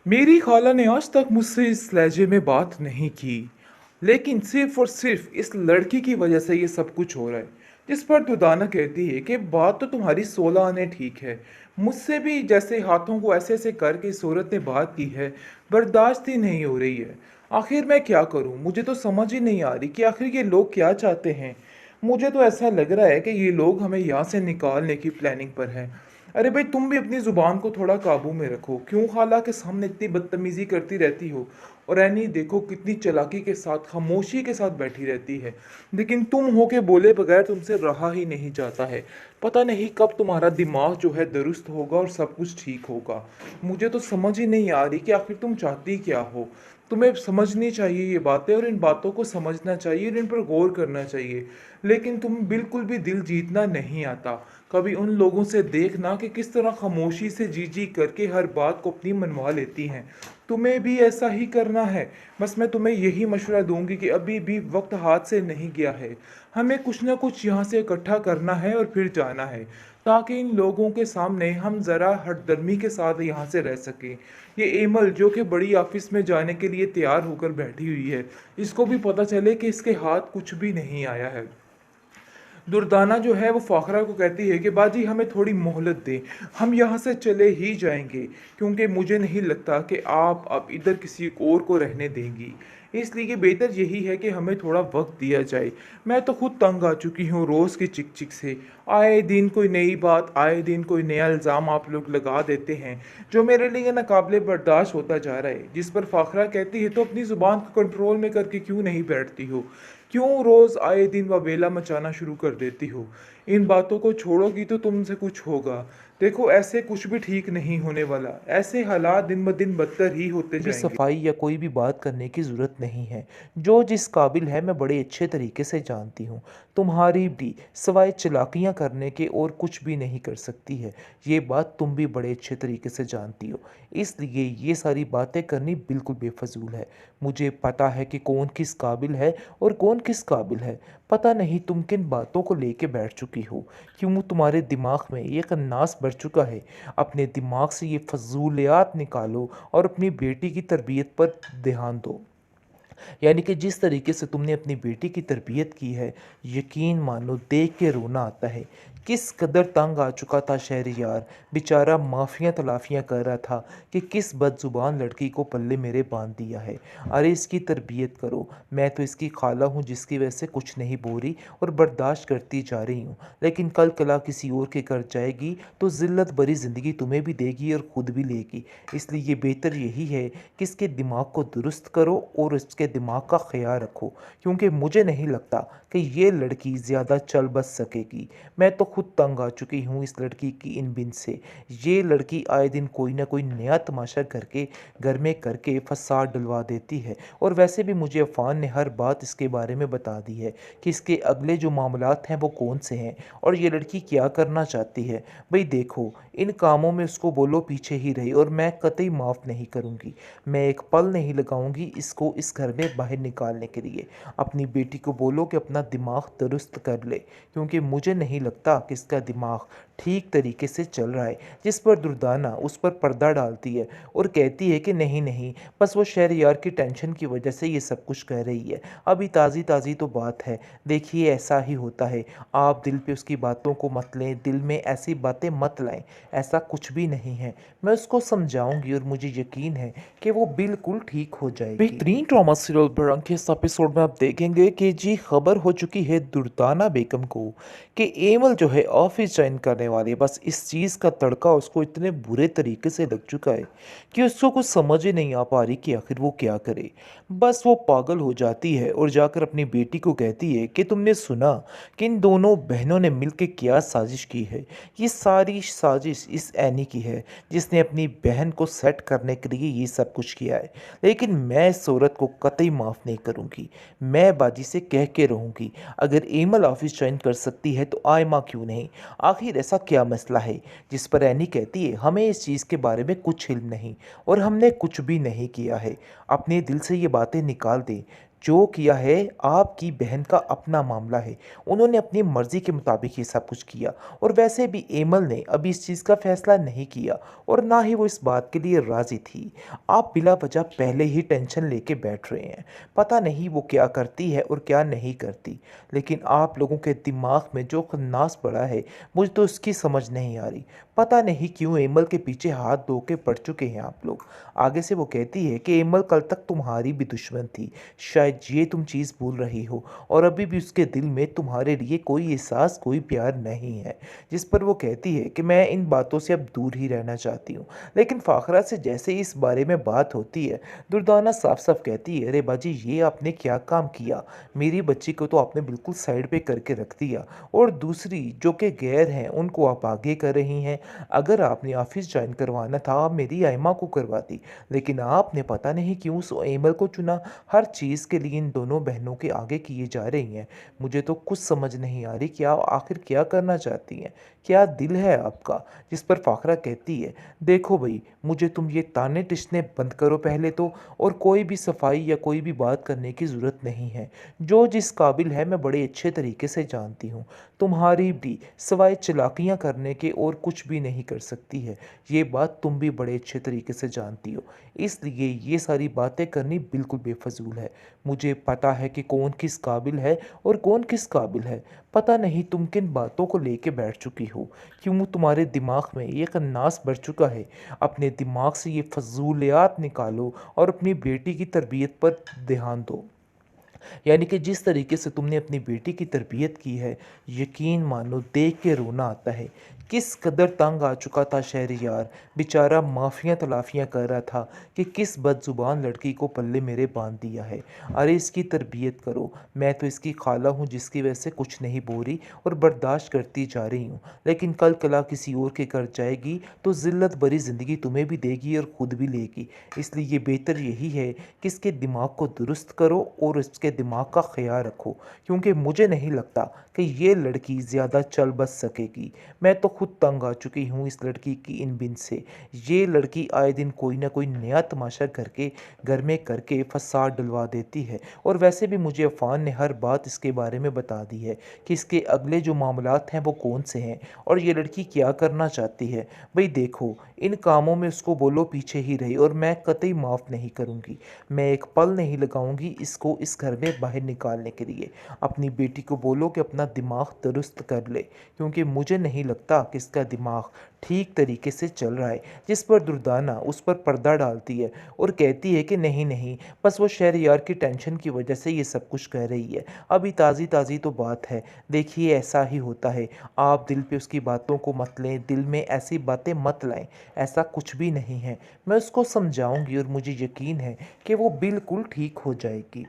मेरी खाला ने आज तक मुझसे इस लहजे में बात नहीं की, लेकिन सिर्फ और सिर्फ इस लड़की की वजह से ये सब कुछ हो रहा है। जिस पर दुर्दाना कहती है कि बात तो तुम्हारी 16 आने ठीक है, मुझसे भी जैसे हाथों को ऐसे ऐसे करके इस औरत ने बात की है, बर्दाश्त ही नहीं हो रही है। आखिर मैं क्या करूं? मुझे तो समझ ही नहीं आ रही कि आखिर ये लोग क्या चाहते हैं। मुझे तो ऐसा लग रहा है कि ये लोग हमें यहाँ से निकालने की प्लानिंग पर हैं। अरे भाई, तुम भी अपनी जुबान को थोड़ा काबू में रखो। क्यों खाला के सामने इतनी बदतमीजी करती रहती हो? और ऐनी देखो कितनी चालाकी के साथ, खामोशी के साथ बैठी रहती है, लेकिन तुम हो के बोले बगैर तुमसे रहा ही नहीं जाता है। पता नहीं कब तुम्हारा दिमाग जो है दुरुस्त होगा और सब कुछ ठीक होगा। मुझे तो समझ ही नहीं आ रही कि आखिर तुम चाहती क्या हो। तुम्हें समझनी चाहिए ये बातें, और इन बातों को समझना चाहिए और इन पर गौर करना चाहिए। लेकिन तुम बिल्कुल भी दिल जीतना नहीं आता। कभी उन लोगों से देखना कि किस तरह खामोशी से जी जी करके हर बात को अपनी मनवा लेती हैं। तुम्हें भी ऐसा ही करना है। बस मैं तुम्हें यही मशवरा दूंगी कि अभी भी वक्त हाथ से नहीं गया है। हमें कुछ ना कुछ यहाँ से इकट्ठा करना है और फिर जाना है, ताकि इन लोगों के सामने हम ज़रा हठधर्मी के साथ यहाँ से रह सकें। ये एमल जो कि बड़ी ऑफिस में जाने के लिए तैयार होकर बैठी हुई है, इसको भी पता चले कि इसके हाथ कुछ भी नहीं आया है। दुर्दाना जो है वो फाखरा को कहती है कि बाजी हमें थोड़ी मोहलत दें, हम यहाँ से चले ही जाएंगे, क्योंकि मुझे नहीं लगता कि आप अब इधर किसी और को रहने देंगी। इसलिए बेहतर यही है कि हमें थोड़ा वक्त दिया जाए। मैं तो खुद तंग आ चुकी हूँ रोज़ की चिक चिक से। आए दिन कोई नई बात, आए दिन कोई नया इल्ज़ाम आप लोग लगा देते हैं, जो मेरे लिए नाकाबिले बर्दाश्त होता जा रहा है। जिस पर फाखरा कहती है तो अपनी ज़ुबान को कंट्रोल में करके क्यों नहीं बैठती हो? क्यों रोज आए दिन वबेला मचाना शुरू कर देती हो? इन बातों को छोड़ोगी तो तुमसे कुछ होगा। देखो, ऐसे कुछ भी ठीक नहीं होने वाला। ऐसे हालात दिन ब दिन बदतर ही होते भी जाएंगे। सफाई या कोई भी बात करने की ज़रूरत नहीं है। जो जिस काबिल है मैं बड़े अच्छे तरीके से जानती हूँ। तुम्हारी भी सिवाय चालाकियाँ करने के और कुछ भी नहीं कर सकती है। ये बात तुम भी बड़े अच्छे तरीके से जानती हो। इसलिए ये सारी बातें करनी बिल्कुल बेफजूल है। मुझे पता है कि कौन किस काबिल है और कौन किस काबिल है। पता नहीं तुम किन बातों को लेके बैठ चुकी हो। क्यों तुम्हारे दिमाग में ये कन्नास बढ़ चुका है। अपने दिमाग से ये फजूलियात निकालो और अपनी बेटी की तरबियत पर ध्यान दो। यानी कि जिस तरीके से तुमने अपनी बेटी की तरबियत की है, यकीन मानो देख के रोना आता है। किस कदर तंग आ चुका था शहरियार, बेचारा माफ़ियाँ तलाफ़ियाँ कर रहा था कि किस बदजुबान लड़की को पल्ले मेरे बांध दिया है। अरे इसकी तरबियत करो। मैं तो इसकी खाला हूँ जिसकी वजह से कुछ नहीं बोल रही और बर्दाश्त करती जा रही हूँ। लेकिन कल कला किसी और के घर जाएगी तो ज़िल्लत भरी ज़िंदगी तुम्हें भी देगी और ख़ुद भी लेगी। इसलिए ये बेहतर यही है कि इसके दिमाग को दुरुस्त करो और इसके दिमाग का ख्याल रखो, क्योंकि मुझे नहीं लगता कि ये लड़की ज़्यादा चल बस सकेगी। मैं तो खुद तंग आ चुकी हूँ इस लड़की की इन बिन से। ये लड़की आए दिन कोई ना कोई नया तमाशा करके घर में करके फसाद डलवा देती है। और वैसे भी मुझे अफ़ान ने हर बात इसके बारे में बता दी है कि इसके अगले जो मामलात हैं वो कौन से हैं और ये लड़की क्या करना चाहती है। भाई देखो, इन कामों में उसको बोलो पीछे ही रहे, और मैं कतई माफ़ नहीं करूँगी। मैं एक पल नहीं लगाऊंगी इसको इस घर में बाहर निकालने के लिए। अपनी बेटी को बोलो कि अपना दिमाग दुरुस्त कर ले, क्योंकि मुझे नहीं लगता कि इसका दिमाग ठीक तरीके से चल रहा है। जिस पर दुर्दाना उस पर पर्दा डालती है और कहती है कि नहीं नहीं, बस वो शहरयार की टेंशन की वजह से ये सब कुछ कह रही है। अभी ताज़ी ताज़ी तो बात है। देखिए ऐसा ही होता है। आप दिल पे उसकी बातों को मत लें, दिल में ऐसी बातें मत लाएं। ऐसा कुछ भी नहीं है। मैं उसको समझाऊंगी और मुझे यकीन है कि वो बिल्कुल ठीक हो जाएगी। बेहतरीन ड्रामा सीरियल बरंग के इस एपिसोड में आप देखेंगे कि जी खबर हो चुकी है दुर्दाना बेगम को कि एमल जो है ऑफिस ज्वाइन करने वाली है। बस इस चीज़ का तड़का उसको इतने बुरे तरीके से लग चुका है कि उसको कुछ समझ ही नहीं आ पा रही कि आखिर वो क्या करे। बस वो पागल हो जाती है और जाकर अपनी बेटी को कहती है कि तुमने सुना कि इन दोनों बहनों ने मिलकर क्या साजिश की है। ये सारी साजिश इस एनी की है, जिसने अपनी बहन को सेट करने के लिए ये सब कुछ किया है। लेकिन मैं इस औरत को कतई माफ़ नहीं करूँगी। मैं बाजी से कह के रहूँगी, अगर एमल ऑफिस ज्वाइन कर सकती है तो आयमा क्यों नहीं। आखिर ऐसा क्या मसला है। जिस पर एनी कहती है हमें इस चीज़ के बारे में कुछ इल्म नहीं और हमने कुछ भी नहीं किया है। अपने दिल से ये बातें निकाल दें। जो किया है आपकी बहन का अपना मामला है। उन्होंने अपनी मर्ज़ी के मुताबिक ये सब कुछ किया और वैसे भी एमल ने अभी इस चीज़ का फ़ैसला नहीं किया और ना ही वो इस बात के लिए राज़ी थी। आप बिला वजह पहले ही टेंशन लेके बैठ रहे हैं। पता नहीं वो क्या करती है और क्या नहीं करती। लेकिन आप लोगों के दिमाग में जो खन्नास पड़ा है, मुझे तो उसकी समझ नहीं आ रही। पता नहीं क्यों एमल के पीछे हाथ धो के पड़ चुके हैं आप लोग। आगे से वो कहती है कि एमल कल तक तुम्हारी भी दुश्मन थी। शायद ये तुम चीज़ भूल रही हो और अभी भी उसके दिल में तुम्हारे लिए कोई एहसास, कोई प्यार नहीं है। जिस पर वो कहती है कि मैं इन बातों से अब दूर ही रहना चाहती हूँ। लेकिन फ़ाखरा से जैसे ही इस बारे में बात होती है, दुर्दाना साफ-साफ कहती है, "अरे बाजी, ये आपने क्या काम किया? मेरी बच्ची को तो आपने बिल्कुल साइड पे करके रख दिया और दूसरी जो कि गैर हैं, उनको आप आगे कर रही हैं। अगर आपने ऑफ़िस जॉइन करवाना था, आप मेरी आइमा को करवाती, लेकिन आपने पता नहीं क्यों उस एमल को चुना। हर चीज़ के लिए इन दोनों बहनों के आगे किए जा रही हैं। मुझे तो कुछ समझ नहीं आ रही कि आप आखिर क्या करना चाहती हैं? क्या दिल है आपका?" जिस पर फ़ाखरा कहती है, "देखो भई, मुझे तुम ये ताने-तिश्ने बंद करो पहले तो, और कोई भी सफाई या कोई भी बात करने की ज़रूरत नहीं है। जो जिस काबिल है मैं बड़े अच्छे तरीके से जानती हूँ। तुम्हारी भी सिवाय चालाकियाँ करने के और कुछ भी नहीं कर सकती है। ये बात तुम भी बड़े अच्छे तरीके से जानती हो। इसलिए ये सारी बातें करनी बिल्कुल बेफजूल है। मुझे पता है कि कौन किस काबिल है और कौन किस काबिल है। पता नहीं तुम किन बातों को लेके बैठ चुकी हो, क्यों तुम्हारे दिमाग में ये कन्नास बढ़ चुका है। अपने दिमाग से ये फजूलियात निकालो और अपनी बेटी की तरबियत पर ध्यान दो। यानी कि जिस तरीके से तुमने अपनी बेटी की तरबियत की है, यकीन मानो देख के रोना आता है। किस कदर तंग आ चुका था शहरयार, बेचारा माफ़ियाँ तलाफ़ियाँ कर रहा था कि किस बदज़ुबान लड़की को पल्ले मेरे बांध दिया है। अरे इसकी तरबियत करो, मैं तो इसकी खाला हूँ जिसकी वजह से कुछ नहीं बोल रही और बर्दाश्त करती जा रही हूँ। लेकिन कल कला किसी और के घर जाएगी तो ज़िल्लत भरी ज़िंदगी तुम्हें भी देगी और ख़ुद भी लेगी। इसलिए ये बेहतर यही है कि इसके दिमाग को दुरुस्त करो और इसके दिमाग का ख्याल रखो, क्योंकि मुझे नहीं लगता कि ये लड़की ज़्यादा चल बस सकेगी। मैं तो खुद तंग आ चुकी हूँ इस लड़की की इन बिन से। ये लड़की आए दिन कोई ना कोई नया तमाशा करके घर में करके फसाद डलवा देती है और वैसे भी मुझे अफ़ान ने हर बात इसके बारे में बता दी है कि इसके अगले जो मामलात हैं वो कौन से हैं और ये लड़की क्या करना चाहती है। भाई देखो, इन कामों में उसको बोलो पीछे ही रहे और मैं कतई माफ़ नहीं करूँगी। मैं एक पल नहीं लगाऊंगी इसको इस घर में बाहर निकालने के लिए। अपनी बेटी को बोलो कि अपना दिमाग दुरुस्त कर ले, क्योंकि मुझे नहीं लगता कि इसका दिमाग ठीक तरीके से चल रहा है। जिस पर दुर्दाना उस पर पर्दा डालती है और कहती है कि नहीं नहीं, बस वो शहरयार की टेंशन की वजह से ये सब कुछ कह रही है। अभी ताज़ी ताज़ी तो बात है, देखिए ऐसा ही होता है। आप दिल पे उसकी बातों को मत लें, दिल में ऐसी बातें मत लाएं। ऐसा कुछ भी नहीं है। मैं उसको समझाऊंगी और मुझे यकीन है कि वो बिल्कुल ठीक हो जाएगी।